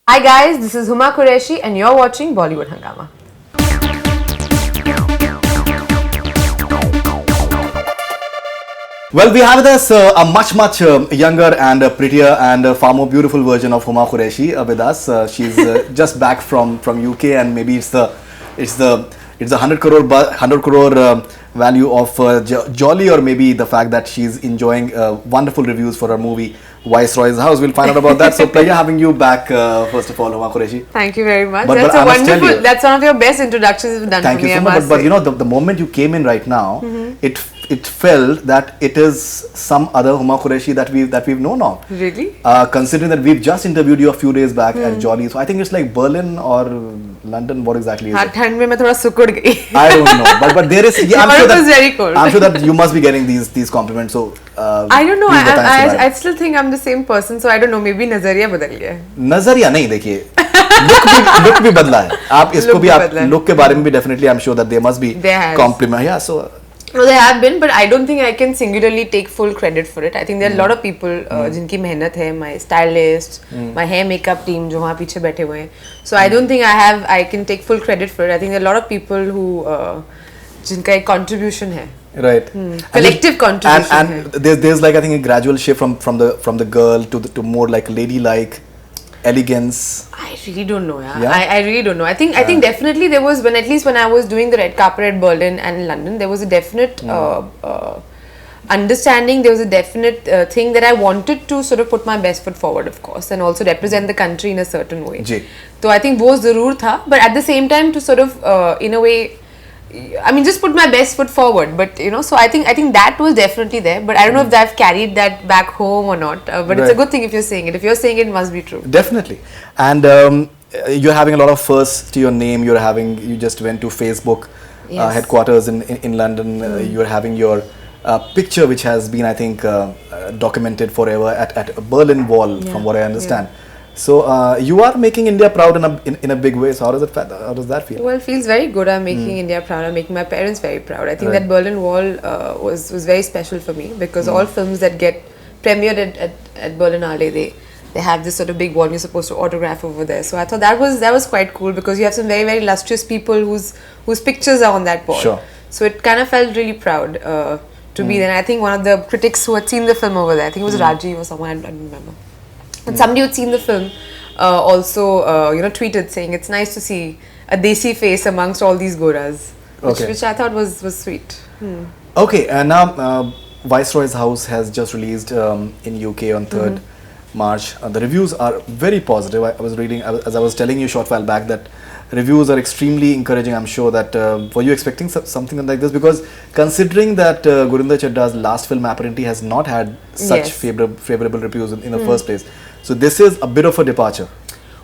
Hi guys, this is Huma Qureshi and you're watching Bollywood Hungama. Well, we have with us a much younger and prettier and far more beautiful version of Huma Qureshi with us. She's just back from UK, and maybe it's the 100 crore value of Jolly, or maybe the fact that she's enjoying wonderful reviews for her movie Viceroy's House. We'll find out about that. So pleasure having you back, first of all, Huma Qureshi. Thank you very much. That's a wonderful. That's one of your best introductions you've done for me. Thank you so much. But you know, the moment you came in right now, it felt that it is some other Huma Qureshi that we've known of. Really? Considering that we've just interviewed you a few days back at Jolly, so I think it's like Berlin or London. What exactly is it? ठंड में मैं थोड़ा सुकुड़ गई. I don't know, but there is. Yeah, it was very cold. I'm sure that you must be getting these compliments. So I don't know. I still think I'm the same person. So I don't know. Maybe नजरिया बदल गया. नजरिया नहीं, देखिए. look भी बदला है. आप इसको भी आप look के बारे में भी definitely I'm sure that there must be compliment. Yeah, so. No, there have been, but I don't think I can singularly take full credit for it. I think there are a lot of people जिनकी मेहनत है, my stylist, my hair makeup team जो वहाँ पीछे बैठे हुए हैं. So I don't think I can take full credit for it. I think there are a lot of people who जिनका एक contribution है. Right. Collective contribution. And there's like I think a gradual shift from the girl to more like ladylike elegance. I really don't know. I really don't know. I think definitely there was at least when I was doing the red carpet at Berlin and London, there was a definite understanding. There was a definite thing that I wanted to sort of put my best foot forward, of course, and also represent the country in a certain way. So I think वो ज़रूर था, but at the same time to sort of in a way, I mean, just put my best foot forward. But you know, so I think that was definitely there. But I don't know if I've carried that back home or not. But it's a good thing if you're saying it. If you're saying it, it must be true. Definitely. And you're having a lot of firsts to your name. You just went to Facebook headquarters in London. You're having your picture, which has been, I think, documented forever at Berlin Wall, from what I understand. So you are making India proud in a big way. So how does that feel? Well, it feels very good. I'm making India proud. I'm making my parents very proud. I think that Berlin Wall was very special for me because all films that get premiered at Berlinale, they have this sort of big wall. You're supposed to autograph over there. So I thought that was quite cool because you have some very illustrious people whose pictures are on that wall. Sure. So it kind of felt really proud to be there. And I think one of the critics who had seen the film over there, I think it was Raji or someone, I don't remember. And somebody who had seen the film also tweeted saying it's nice to see a desi face amongst all these goras, which I thought was sweet. Okay, and now Viceroy's House has just released in UK on 3rd March. The reviews are very positive. I was reading, as I was telling you a short while back, that reviews are extremely encouraging. I'm sure that were you expecting something like this? Because considering that Gurinder Chadda's last film apparently has not had such favorable reviews in the first place. So this is a bit of a departure.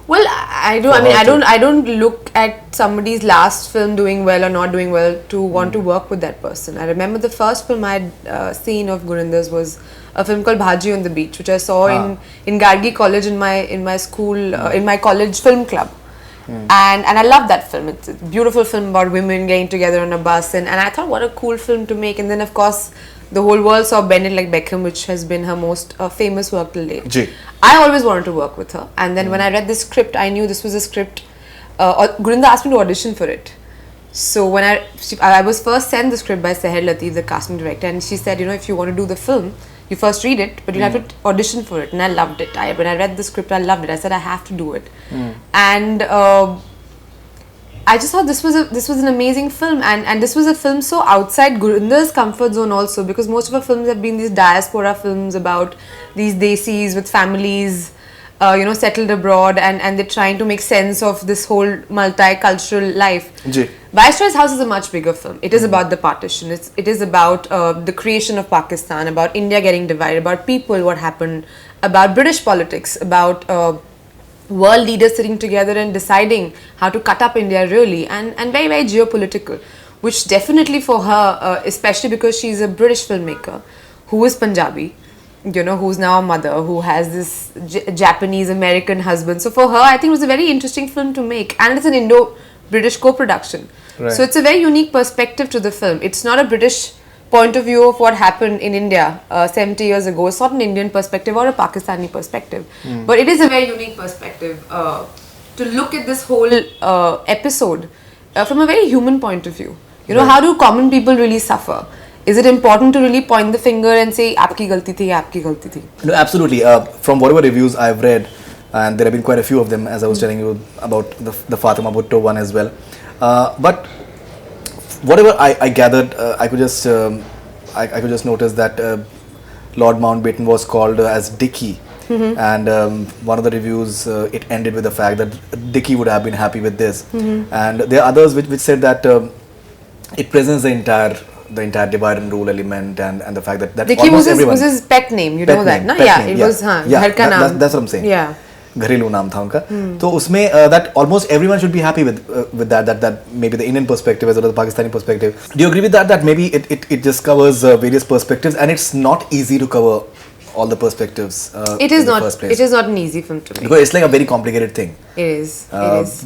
Well, I don't look at somebody's last film doing well or not doing well to want to work with that person. I remember the first film I'd seen of Gurinder's was a film called Bhaji on the Beach, which I saw in Gargi College in my school in my college film club. And I love that film. It's a beautiful film about women getting together on a bus, and I thought what a cool film to make. And then of course the whole world saw Bend It Like Beckham, which has been her most famous work till date. I always wanted to work with her, and then when I read the script, I knew this was a script. Gurinder asked me to audition for it. So when I was first sent the script by Seher Latif, the casting director, and she said, if you want to do the film, you first read it, but you have to audition for it. And I loved it. When I read the script, I loved it. I said I have to do it, and I just thought this was an amazing film, and this was a film so outside Gurinder's comfort zone also, because most of her films have been these diaspora films about these desis with families, settled abroad, and they're trying to make sense of this whole multicultural life. Viceroy's House is a much bigger film. It is about the partition. It is about the creation of Pakistan, about India getting divided, about people, what happened, about British politics, about world leaders sitting together and deciding how to cut up India really, and very geopolitical, which definitely for her, especially because she's a British filmmaker who is Punjabi, who's now a mother, who has this Japanese American husband. So for her, I think it was a very interesting film to make, and it's an Indo-British co-production. So it's a very unique perspective to the film. It's not a British point of view of what happened in India 70 years ago. It's not an Indian perspective or a Pakistani perspective, but it is a very unique perspective to look at this whole episode from a very human point of view. You know, how do common people really suffer? Is it important to really point the finger and say, "Aapki galti thi, aapki galti thi"? No, absolutely. From whatever reviews I've read, and there have been quite a few of them, as I was telling you about the Fatima Bhutto one as well. But whatever I gathered, I could just notice that Lord Mountbatten was called as Dickie, and one of the reviews it ended with the fact that Dickie would have been happy with this, and there are others which said that it presents the entire divide and rule element, and the fact that Dickie was his pet name, you know that, na? Yeah, it was घर का नाम. That's what I'm saying. Yeah. घरेलू नाम था उनका. तो उसमें that almost everyone should be happy with that maybe the Indian perspective as well as the Pakistani perspective. Do you agree with that maybe it just covers various perspectives, and it's not easy to cover all the perspectives it is in not the first place? It is not an easy film to make, because it's like a very complicated thing. it is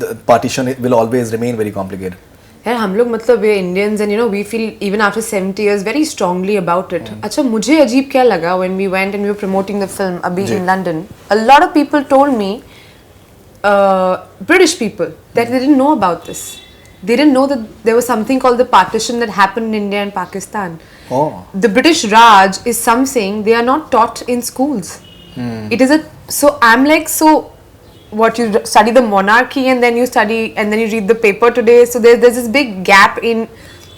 The partition will always remain very complicated. यार हम लोग मतलब we Indians and you know we feel even after 70 years very strongly about it. अच्छा मुझे अजीब क्या लगा when we went and we were promoting the film अभी in London, a lot of people told me British people that they didn't know about this. They didn't know that there was something called the partition that happened in India and Pakistan. The British Raj is something they are not taught in schools. It is so I'm like, so what, you study the monarchy and then you study and then you read the paper today, so there's this big gap in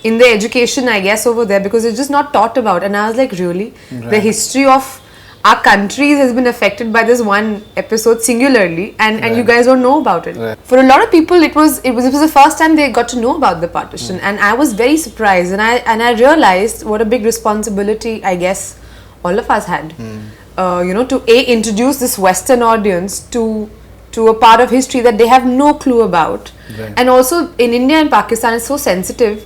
the education, I guess, over there, because it's just not taught about. And I was like, really? Right. The history of our countries has been affected by this one episode singularly, and you guys don't know about it. Right. For a lot of people it was the first time they got to know about the partition, and I was very surprised, and I realized what a big responsibility I guess all of us had, you know, to introduce this Western audience to a part of history that they have no clue about. Right. And also in India and Pakistan it's so sensitive,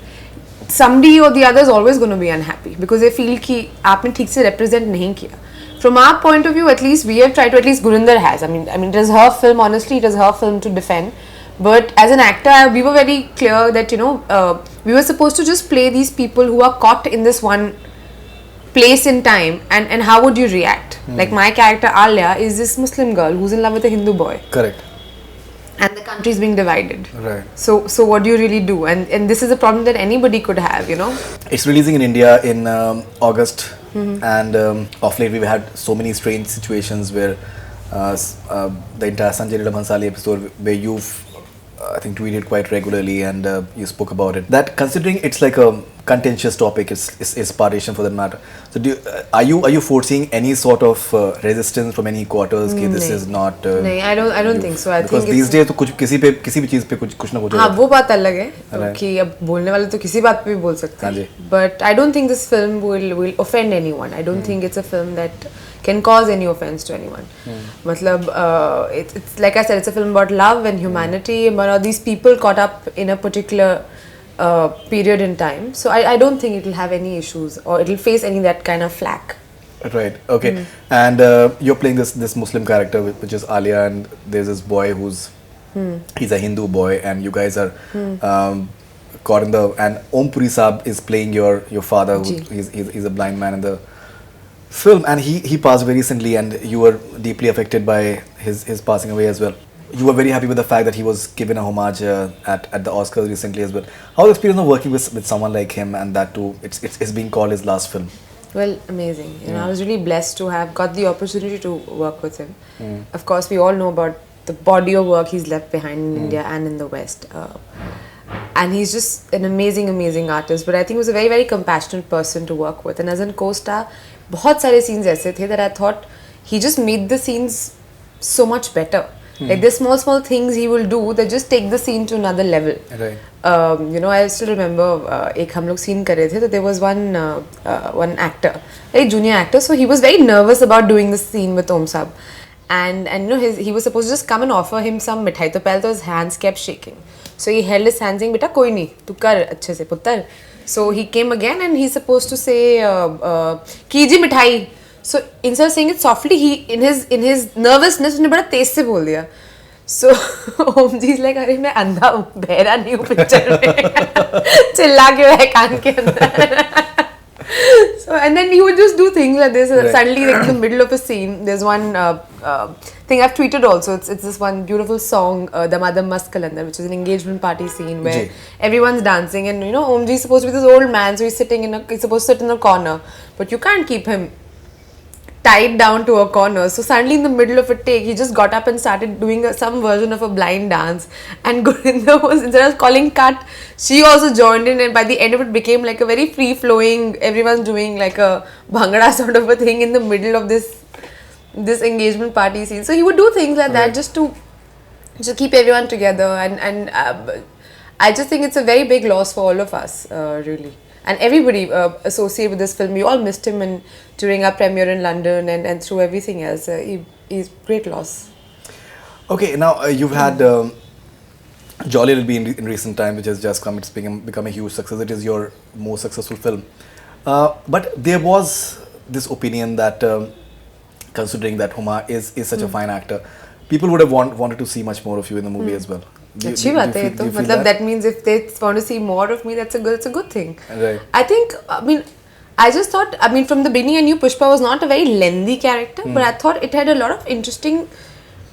somebody or the other is always going to be unhappy because they feel कि आपने ठीक से represent नहीं किया. From our point of view, at least we have tried to, at least Gurinder has. I mean it is her film, honestly it is her film to defend, but as an actor we were very clear that, you know, we were supposed to just play these people who are caught in this one place in time, and how would you react? Like my character Alia is this Muslim girl who's in love with a Hindu boy. Correct. And the country is being divided. Right. So what do you really do? And this is a problem that anybody could have, you know. It's releasing in India in August, and of late we've had so many strange situations where the entire Sanjay Leela Bhansali episode where you've I think tweeted quite regularly, and you spoke about it. That considering it's like a contentious topic, it's partition for that matter. So are you foreseeing any sort of resistance from any quarters? कि this is not. नहीं, I don't think so. I because think these days तो कुछ किसी भी चीज पे कुछ ना कुछ. हाँ वो बात अलग है कि अब बोलने वाले तो किसी बात पे भी बोल सकते हैं. But I don't think this film will offend anyone. I don't think it's a film that can cause any offense to anyone. मतलब it's like I said, it's a film about love and humanity, about these people caught up in a particular period in time. So I don't think it will have any issues or it will face any that kind of flack. Right. Okay. And you're playing this Muslim character which is Alia, and there's this boy who's he's a Hindu boy, and you guys are caught in the, and Om Puri Saab is playing your father, he's a blind man in the film, and he passed very recently, and you were deeply affected by his passing away as well. You were very happy with the fact that he was given a homage at the Oscars recently as well. How was the experience of working with someone like him, and that too it's being called his last film? Well, amazing. You know, I was really blessed to have got the opportunity to work with him. Of course, we all know about the body of work he's left behind in India and in the West. And he's just an amazing artist. But I think he was a very, very compassionate person to work with. And as a co-star, बहुत सारे scenes ऐसे थे that I thought he just made the scenes so much better. Like there's small things he will do that just take the scene to another level. Right. You know, I still remember एक हम लोग scene कर रहे थे, तो there was one actor, very junior actor, so he was very nervous about doing the scene with Om Saab, and you know he was supposed to just come and offer him some mithai. तो पहले तो his hands kept shaking, so he held his hands saying बेटा कोई नहीं तू कर अच्छे से पुत्तर. So he came again and he's supposed to say कीजिए मिठाई. So instead of saying it softly, he in his nervousness उसने बड़ा तेज से बोल दिया. So Om ji is like अरे मैं अंधा हूँ, बहरा नहीं हूँ पिक्चर में. चिल्ला के है कान के अंदर. So, and then he would just do things like this. Right. Suddenly, like in the middle of a scene, there's one thing I've tweeted also. It's this one beautiful song, Damadam Mast Kalandar, which is an engagement party scene where everyone's dancing, and you know, Omji is supposed to be this old man, so he's supposed to sit in a corner, but you can't keep him tied down to a corner. So suddenly in the middle of a take, he just got up and started doing some version of a blind dance. And Gurinder was, instead of calling cut, she also joined in, and by the end of it became like a very free flowing, everyone's doing like a bhangra sort of a thing in the middle of this engagement party scene. So he would do things like that just to keep everyone together, and I just think it's a very big loss for all of us, really. And everybody associated with this film. We all missed him during our premiere in London and through everything else. He's great loss. Okay, now you've had Jolly LLB in recent time, which has just come. It's become a huge success. It is your most successful film. But there was this opinion that, considering that Huma is such a fine actor, people would have wanted to see much more of you in the movie as well. अच्छी बात है ये तो मतलब that means if they want to see more of me, it's a good thing. Right. I think, I just thought, from the beginning I knew Pushpa was not a very lengthy character, but I thought it had a lot of interesting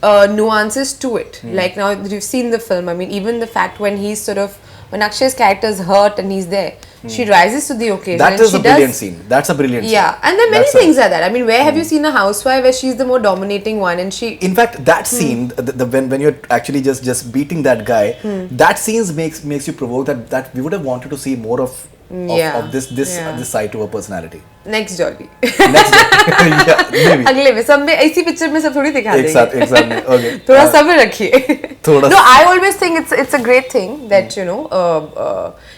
nuances to it. Like now that you've seen the film, even the fact when when Akshay's character is hurt and he's there, she rises to the occasion. That is a brilliant scene. That's a brilliant scene. Yeah, and there are many things like that. Where have you seen a housewife where she's the more dominating one and she... In fact, that scene, when you're actually just beating that guy, that scene makes you provoke that we would have wanted to see more of this side to her personality. Next Jolly. Yeah, maybe. अगले में सब में इसी picture में सब थोड़ी दिखा देंगे. Exactly. Okay. थोड़ा सब्र रखिए. No, I always think it's a great thing that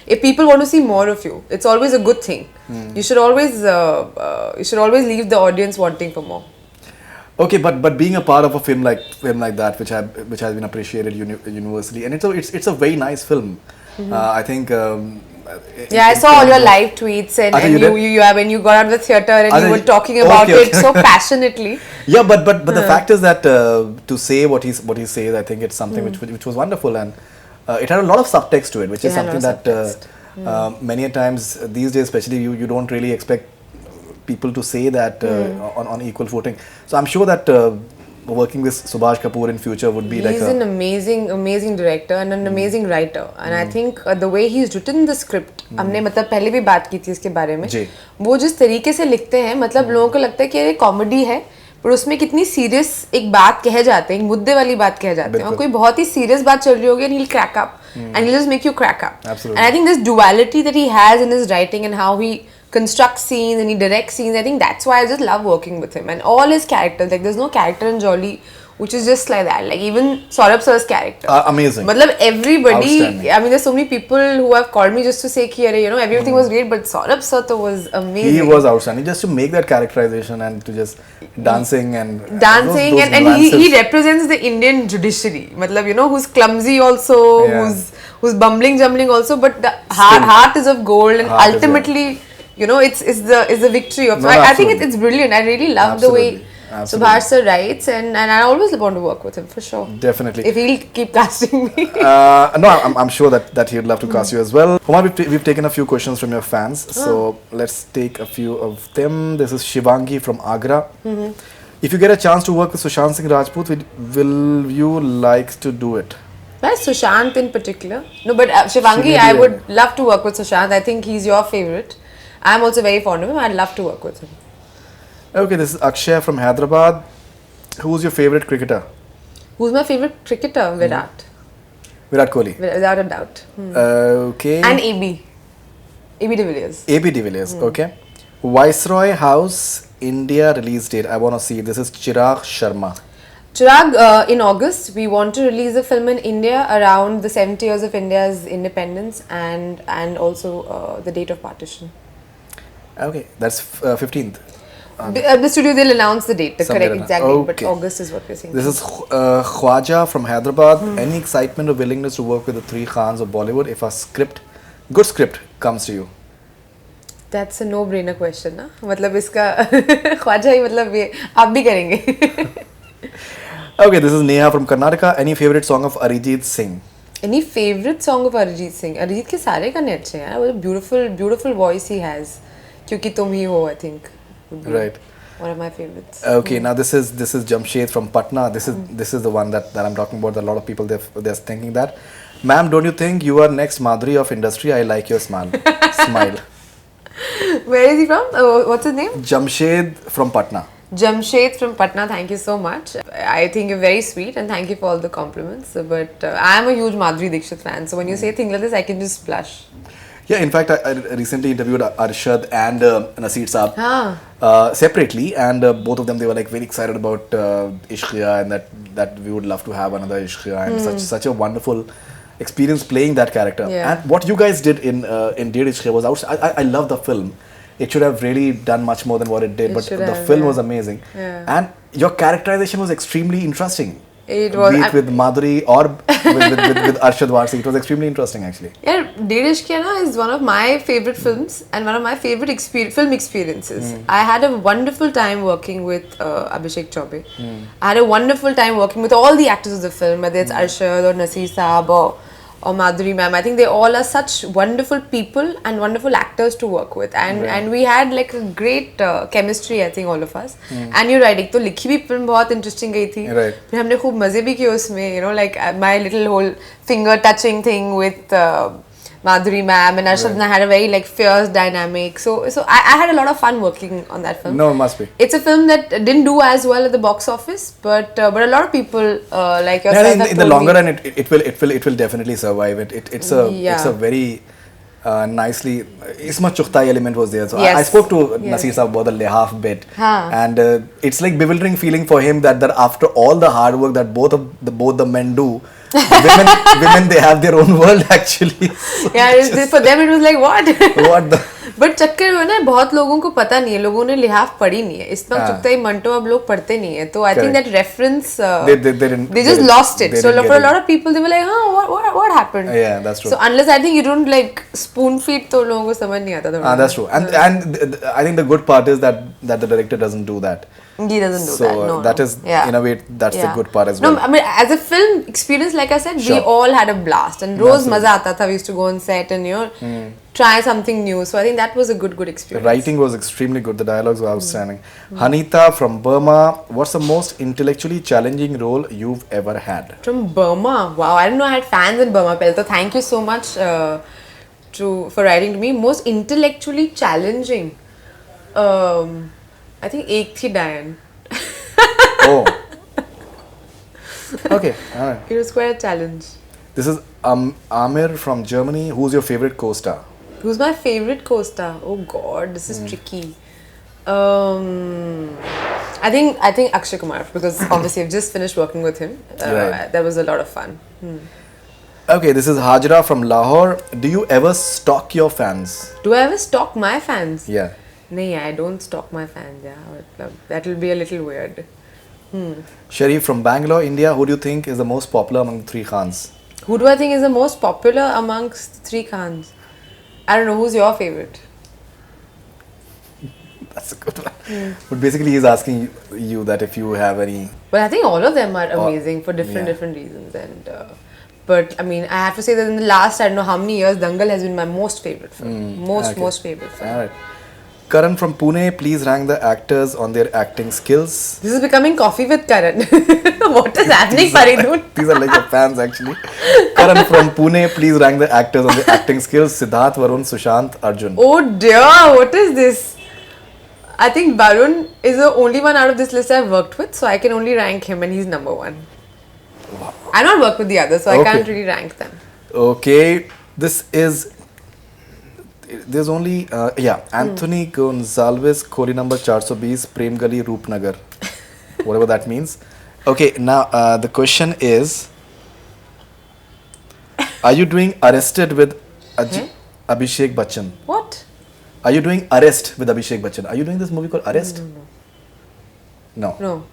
if people want to see more of you, it's always a good thing. You should always leave the audience wanting for more. Okay, but being a part of a film like that, which has been appreciated universally, and it's a very nice film. I think. I saw all your live tweets and when you got out of the theatre and you were talking about it so passionately. Yeah, but the fact is that to say what he says, I think it's something which was wonderful, and it had a lot of subtext to it, which is something that many a times these days, especially you don't really expect people to say that on equal footing. So I'm sure that working with Subhash Kapoor in future would be he's an amazing director and an amazing writer, and I think the way he's written the script, हमने पहले भी बात की थी इसके बारे में, वो जिस तरीके से लिखते हैं, लोगों को लगता है कि ये कॉमेडी है, पर उसमें कितनी सीरियस एक बात कह जाते हैं, एक मुद्दे वाली बात कह जाते हैं, और कोई बहुत ही सीरियस बात चल रही होगी and he'll crack up and he'll just make you crack up. Absolutely. And I think this duality that he has in his writing and how he constructs scenes and he directs scenes, I think that's why I just love working with him. And all his characters, like there's no character in Jolly which is just like that. Like even Saurabh sir's character. Amazing. Everybody, there's so many people who have called me just to say ki, everything was great, but Saurabh sir was amazing. He was outstanding. Just to make that characterization and to just dancing and he represents the Indian judiciary. Who's clumsy also, who's bumbling, jumbling also, but the heart is of gold, and ultimately, it's the victory of. I think it's brilliant. I really love the way Subhash sir writes, and I always want to work with him for sure. Definitely. If he'll keep casting me. I'm sure that he'd love to cast you as well. Huma, we've taken a few questions from your fans, so let's take a few of them. This is Shivangi from Agra. If you get a chance to work with Sushant Singh Rajput, will you like to do it? Why Sushant in particular? No, but Shivangi, I would love to work with Sushant. I think he's your favorite. I'm also very fond of him. I'd love to work with him. Okay, this is Akshay from Hyderabad. Who's your favorite cricketer? Who's my favorite cricketer? Virat. Virat Kohli. Without a doubt. Okay. And AB de Villiers. AB de Villiers, okay. Viceroy House, India release date. I want to see. This is Chirag Sharma. Chirag, in August, we want to release a film in India around the 70 years of India's independence and also the date of partition. Okay, that's 15th. The studio, they'll announce the date, correct, exactly, okay. But August is what we're saying. This is Khwaja from Hyderabad. Any excitement or willingness to work with the three Khans of Bollywood if a good script comes to you? That's a no-brainer question, na? Iska Khwaja hi ye aap bhi karenge. Okay, this is Neha from Karnataka. Any favorite song of Arijit Singh? Any favorite song of Arijit Singh? Arijit ke sare gaane achhe hain. What a beautiful voice he has. Kyunki Tum Hi Ho, I think, would be Right. one of my favorites. Okay, now this is Jamshed from Patna. This is the one that I'm talking about. A lot of people they're thinking that, ma'am, don't you think you are next Madhuri of industry? I like your smile. Smile. Where is he from? What's his name? Jamshed from Patna. Jamshed from Patna, thank you so much. I think you're very sweet and thank you for all the compliments. But I am a huge Madhuri Dixit fan, so when you say things like this, I can just blush. Yeah, in fact, I recently interviewed Arshad and Naseer Ah. separately, and both of them, they were like very excited about Ishqiya, and that we would love to have another Ishqiya, and such a wonderful experience playing that character. Yeah. And what you guys did in Dear Ishqiya was outstanding. I love the film. It should have really done much more than what it did, but the film was amazing. Yeah. And your characterization was extremely interesting. It was. Be it with Madhuri or with Arshad Warsi, it was extremely interesting actually. Yeah, Dear Ishqiya na is one of my favorite films and one of my favorite film experiences. I had a wonderful time working with Abhishek Chaubey. I had a wonderful time working with all the actors of the film, whether it's Arshad or Naseer Saab or Madhuri ma'am. I think they all are such wonderful people and wonderful actors to work with, and we had like a great chemistry, I think, all of us. And you're right, एक तो लिखी भी film बहुत interesting गई थी. Right. फिर हमने खूब मजे भी किए उसमें, you know, like my little whole finger touching thing with Madhuri ma'am and Arshad and I had a very like fierce dynamic. So I had a lot of fun working on that film. No, it must be. It's a film that didn't do as well at the box office, but a lot of people like yourself have in the told longer me. run, it will definitely survive. It's a very nicely. Isma chukhtai element was there. So Yes. I spoke to Yes. Naseer Saab about the half bit, Huh. and it's like bewildering feeling for him that after all the hard work that both the men do, women they have their own world actually. So Yeah, for them it was like what? what the. But चक्कर में ना बहुत लोगों को पता नहीं है, लोगों ने लिहाफ पढ़ी नहीं है, इतना चुकता ही मंटो अब लोग पढ़ते नहीं है, तो I think that reference they just lost it. So for a lot of people they were like, what happened? Yeah, that's true. So unless I think you don't like spoon feed, तो लोगों को समझ नहीं आता था. That's true. And I think the good part is that the director doesn't do that. He doesn't do So that. No, that no. is in a way that's the good part as No, well. I mean as a film experience, like I said, we all had a blast and रोज मजा आता था. We used to go on set and try something new. So I think that was a good The experience. writing was extremely good. The dialogues were outstanding. Hanita from Burma, what's the most intellectually challenging role you've ever had? From Burma, wow! I didn't know I had fans in Burma. Pehले तो thank you so much for writing to me. Most intellectually challenging, I think एक थी Diane. Oh. Okay, alright. It was quite a challenge. This is Amir from Germany. Who's your favorite co-star? Who's my favorite co-star? Oh God, this is tricky. I think Akshay Kumar, because obviously I've just finished working with him. Right. That was a lot of fun. Okay, this is Hajra from Lahore. Do you ever stalk your fans? Do I ever stalk my fans? Yeah. No, I don't stalk my fans. Yeah, that will be a little weird. Sharif from Bangalore, India. Who do you think is the most popular among the three Khans? Who do I think is the most popular amongst three Khans? I don't know. Who's your favorite? That's a good one. But basically, he's asking you that if you have any. Well, I think all of them are amazing for different reasons. And but I mean, I have to say that in the last I don't know how many years, Dangal has been my most favorite film. Most favorite film. Alright. Karan from Pune, please rank the actors on their acting skills. This is becoming coffee with Karan. What is happening, Faridun? These are like your fans actually. Karan from Pune, please rank the actors on their acting skills. Siddharth, Varun, Sushant, Arjun. Oh dear, what is this? I think Varun is the only one out of this list I've worked with, so I can only rank him and he's number one. Wow. I've not worked with the others, so I can't really rank them. Okay, this is. There's only Anthony Gonzalez, Kholi number 420, Prem Gali, Roopnagar, whatever that means. Okay, now the question is, are you doing Arrested with Abhishek Bachchan? What? Are you doing Arrest with Abhishek Bachchan? Are you doing this movie called Arrest? No. No.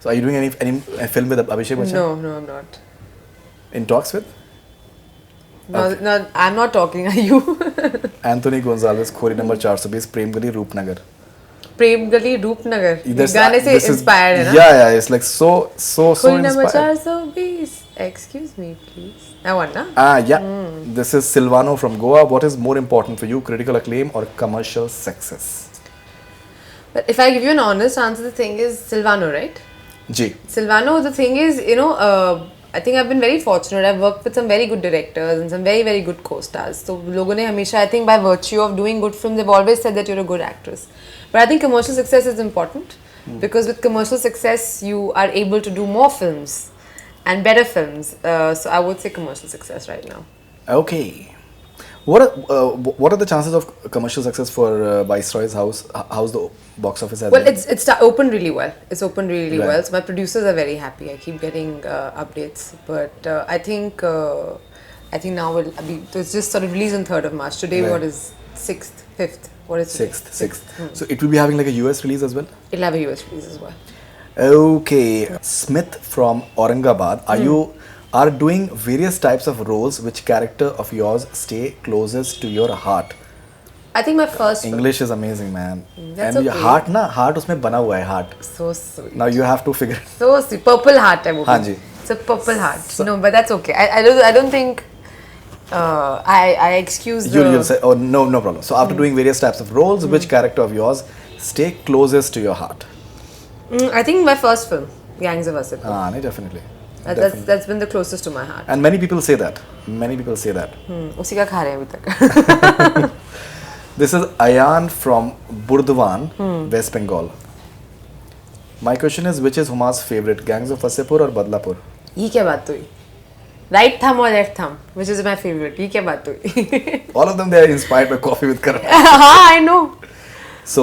So are you doing any film with Abhishek Bachchan? No, I'm not. In talks with? No, I'm not talking. Are you? Anthony Gonzalez, Khori number 420, Prem Gali, Roopnagar. Prem Gali Roopnagar. This- गाने से this is- inspired है ना? Yeah, it's like so कोई number inspired. 420. Excuse me, please. That one, na? Yeah. This is Silvano from Goa. What is more important for you, critical acclaim or commercial success? But if I give you an honest answer, the thing is Silvano, right? Ji. Silvano, the thing is, I think I've been very fortunate. I've worked with some very good directors and some very, very good co-stars. So, लोगों ने हमेशा, I think by virtue of doing good films, they've always said that you're a good actress. But I think commercial success is important because with commercial success, you are able to do more films and better films. So, I would say commercial success right now. Okay. What are the chances of commercial success for Viceroy's House? How's the box office? Well, it's opened really well. It's opened really Right. well. So my producers are very happy. I keep getting updates. But I think now it's just sort of released on 3rd of March. Today, Right. what is 6th, 5th? What is today? 6th. So it will be having like a US release as well? It'll have a US release as well. Okay. Smith from Aurangabad. Are doing various types of roles. Which character of yours stay closest to your heart? I think my first film. English is amazing, man. That's And your okay. heart उसमें बना हुआ है heart. So sweet. Now you have to figure. So sweet. Purple heart है वो. हाँ जी. It's a purple heart. No, but that's okay. I don't think I excuse the. You'll say, oh no problem. So after doing various types of roles, which character of yours stay closest to your heart? I think my first film, Gangs of Wasseypur. No, definitely. That's been the closest to my heart. And many people say that. उसी का खा रहे हैं अभी तक. This is Ayan from Burdwan, West Bengal. My question is, which is Huma's favorite, Gangs of Wasseypur or Badlapur? ये क्या बात हुई? Right thumb or left thumb, which is my favorite. ये क्या बात हुई? All of them, they are inspired by Coffee with Karan. हाँ, I know. So,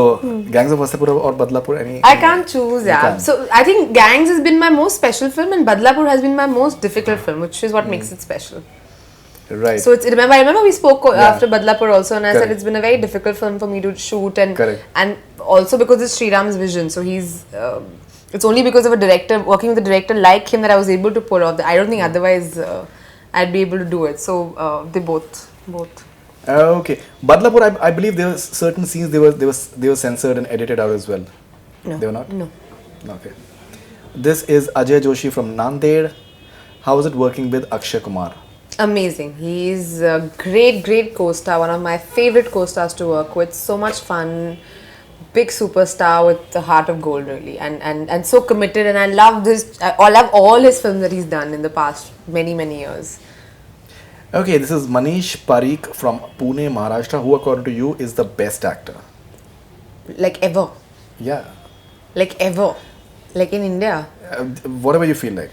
Gangs of Wasseypur or Badlapur? I can't choose, yeah. can't. So I think Gangs has been my most special film, and Badlapur has been my most difficult film, which is what makes it special. Right. So I remember we spoke after Badlapur also, and I said Correct. it's been a very difficult film for me to shoot, and Correct. and also because it's Sriram's vision. So he's it's only because of a director, working with a director like him, that I was able to pull off that. I don't think otherwise I'd be able to do it. So they both. Okay. Badlapur, I believe there were certain scenes they were censored and edited out as well. No. They were not? No. Okay. This is Ajay Joshi from Nanded. How was it working with Akshay Kumar? Amazing. He's a great co-star. One of my favorite co-stars to work with. So much fun. Big superstar with the heart of gold, really, and so committed. And I love this. I love all his films that he's done in the past many years. Okay, this is Manish Parikh from Pune, Maharashtra. Who, according to you, is the best actor? Like ever. Yeah. Like ever. Like in India. Whatever you feel like.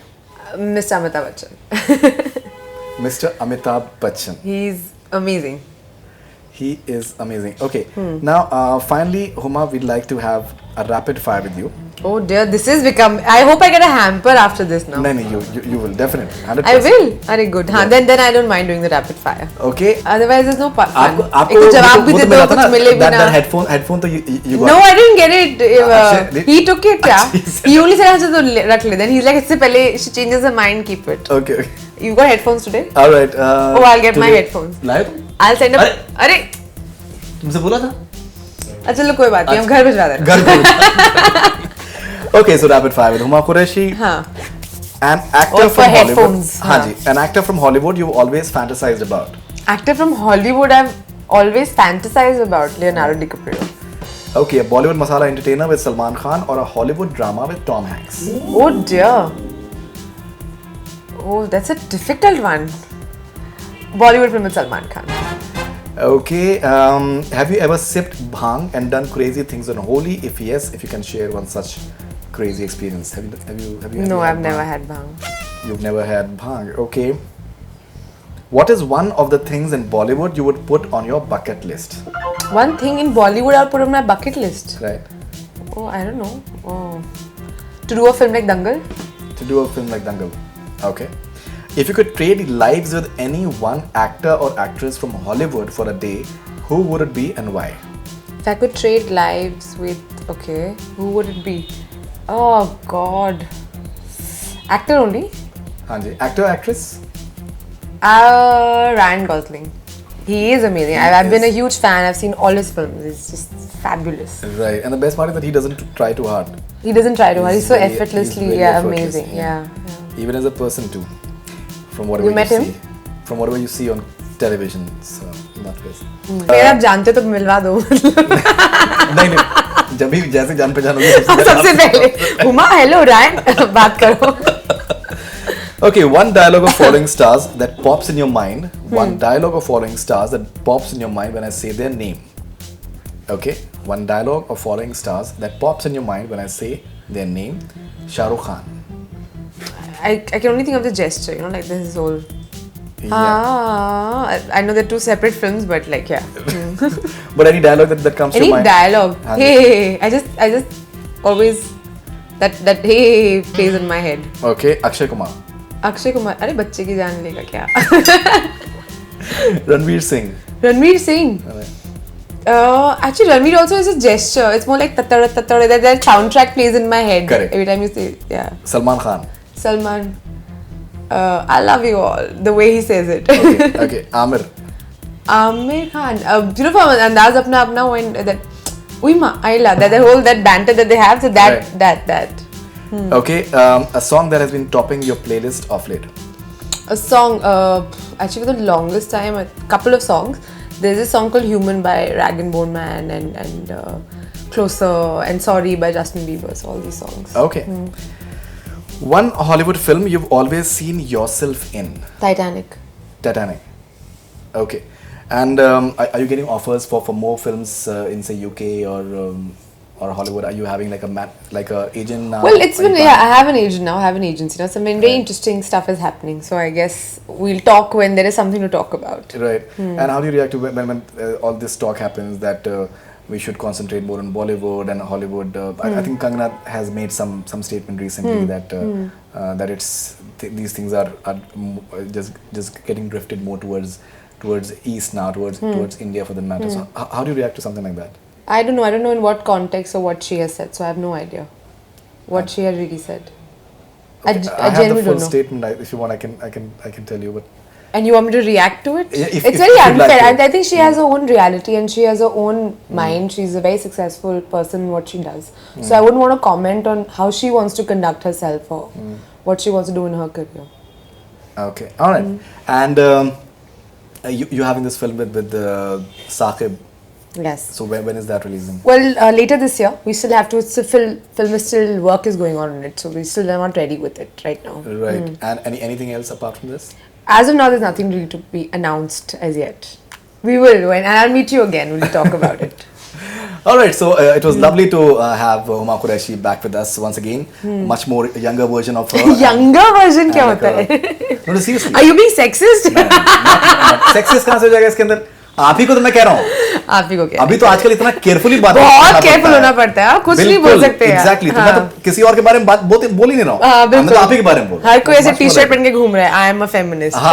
Mr. Amitabh Bachchan. Mr. Amitabh Bachchan. He's amazing. He is amazing. Okay. Now, finally, Huma, we'd like to have a rapid fire with you. Oh dear, this is become. I hope I get a hamper after this now. No, you will definitely. 100%. I will. Very good. हाँ, then I don't mind doing the rapid fire. Okay. Otherwise, there's no fun. आपको एक तो जवाब भी वो दे तो दो, मिला था कुछ ना, मिले भी that ना. headphone तो you got. No, I didn't get it. Akshay, He took it, yeah. he said- He only said अच्छा तो रख ले. Then he's like इससे पहले she changes her mind, keep it. Okay. You got headphones today? All right. Oh, I'll get my headphones. Live? I'll send a. अरे तुमसे बोला था? अच्छा चलो कोई बात नहीं, हम घर भिजवा देंगे. घर पे. Okay, so rapid fire with Huma Qureshi. हाँ. An actor Or for from Hollywood. headphones. हाँ जी. An actor from Hollywood you've always fantasized about. Actor from Hollywood I've always fantasized about Leonardo DiCaprio. Okay, a Bollywood masala entertainer with Salman Khan or a Hollywood drama with Tom Hanks. Oh dear. Oh, that's a difficult one. Bollywood film with Salman Khan. Okay, have you ever sipped bhang and done crazy things on Holi? If yes, if you can share one such crazy experience. Have you No, had I've never bhang? had bhang. You've never had bhang. Okay. What is one of the things in Bollywood you would put on your bucket list? One thing in Bollywood I'll put on my bucket list. Right. Oh, I don't know. Oh. To do a film like Dangal? To do a film like Dangal. Okay. If you could trade lives with any one actor or actress from Hollywood for a day, who would it be and why? If I could trade lives with, okay, who would it be? Oh God. Actor only? Hanji. Actor, actress? Ryan Gosling. He is amazing. I've been a huge fan. I've seen all his films. It's just fabulous. Right, and the best part is that he doesn't try too hard. He doesn't try too hard. He's so very- effortlessly, very effortless, amazing. Yeah. Even as a person too. From whatever You met him? see. From whatever you see on television. So, that was. अगर आप जानते तो मिलवा दो. नहीं, जब भी जैसे जान पहचान होगी सबसे पहले हुमा हेलो रायन बात करो. Okay, one dialogue of Falling Stars that pops in your mind. One dialogue of Falling Stars that pops in your mind when I say their name. Okay, one dialogue of Falling Stars that pops in your mind when I say their name. Shah Rukh Khan. I can only think of the gesture, you know, like this is all. Yeah. I know they're two separate films, but like yeah. But any dialogue that comes to Any your mind? dialogue? हाँ जी. Hey, I just always that hey plays in my head. Okay, Akshay Kumar. Akshay Kumar अरे बच्चे की जान लेगा क्या. Ranveer Singh. Ranveer Singh. Actually, Ranveer also is a gesture. It's more like tatara tatara. That soundtrack plays in my head. Correct. Every time you say it. Yeah. Salman Khan. Salman. I love you all. The way he says it. Okay, Amir. Amir Khan. You know from Andaz Apna Apna when that Uima, I love that whole that banter that they have. So that. Okay, a song that has been topping your playlist of late. A song, actually for the longest time, a couple of songs. There's a song called Human by Rag and Bone Man and Closer and Sorry by Justin Bieber. So all these songs. Okay. One Hollywood film you've always seen yourself in. Titanic. Titanic. Okay. And are you getting offers for more films in say UK or Hollywood? Are you having like a agent now? Well, it's been I have an agent now. I have an agency now. Some very interesting stuff is happening. So I guess we'll talk when there is something to talk about. Right. And how do you react to when all this talk happens that we should concentrate more on Bollywood and Hollywood? I think Kangana has made some statement recently that that these things are just getting drifted more towards East now, towards India for the matter. So how do you react to something like that? I don't know. I don't know in what context or what she has said. So I have no idea what she had really said. Okay. I have the genuinely full don't know. statement. If you want, I can tell you. But And you want me to react to it? Yeah, if It's you'd very like unfair. to. I think she has her own reality and she has her own mind. She's a very successful person in what she does. So I wouldn't want to comment on how she wants to conduct herself or what she wants to do in her career. Okay, all right. And you having this film with Saqib. Yes. So when is that releasing? Well, later this year. We still have to film is still work is going on it. So we still are not ready with it right now. Right. And anything else apart from this? As of now, there's nothing really to be announced as yet. We will, and I'll meet you again. We'll talk about it. All right, so it was lovely to have Huma Qureshi back with us once again. Much more younger version of her. Younger version क्या होता है? No, seriously. Are you being sexist? Sexist कहाँ से हो जाएगा इसके अंदर? आप ही को तो मैं कह रहा हूँ. आप ही को क्या? अभी तो आजकल इतना केयरफुली बात बहुत केयरफुल होना पड़ता है. कुछ नहीं बोल सकते हैं. एग्जैक्टली. तो मैं तो किसी और के बारे में बात बोल ही नहीं रहा हूँ. मैं तो आप ही के बारे में बोल. हर कोई ऐसे टी-शर्ट पहन के घूम रहा है. I am a feminist. हाँ.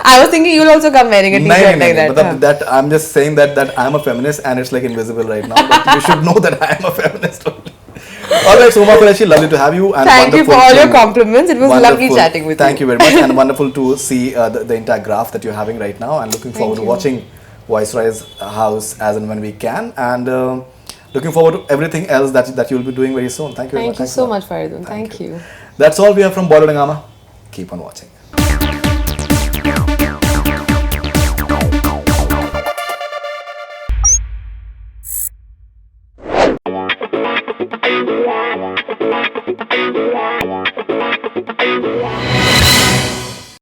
I was thinking you'll also come wearing a t-shirt like that. But that I'm just saying that I am a feminist and it's like invisible right now. But you should know that I am a feminist. All right, so Huma Qureshi, lovely to have you. And thank you for all your compliments. It was lovely chatting with you. Thank you very much, and wonderful to see the entire graph that you're having right now. And looking forward to watching Viceroy's house as and when we can. And looking forward to everything else that you'll be doing very soon. Thank you very much. Thank you so much, Faridun. Thank you. That's all we have from BollywoodHungama. Keep on watching.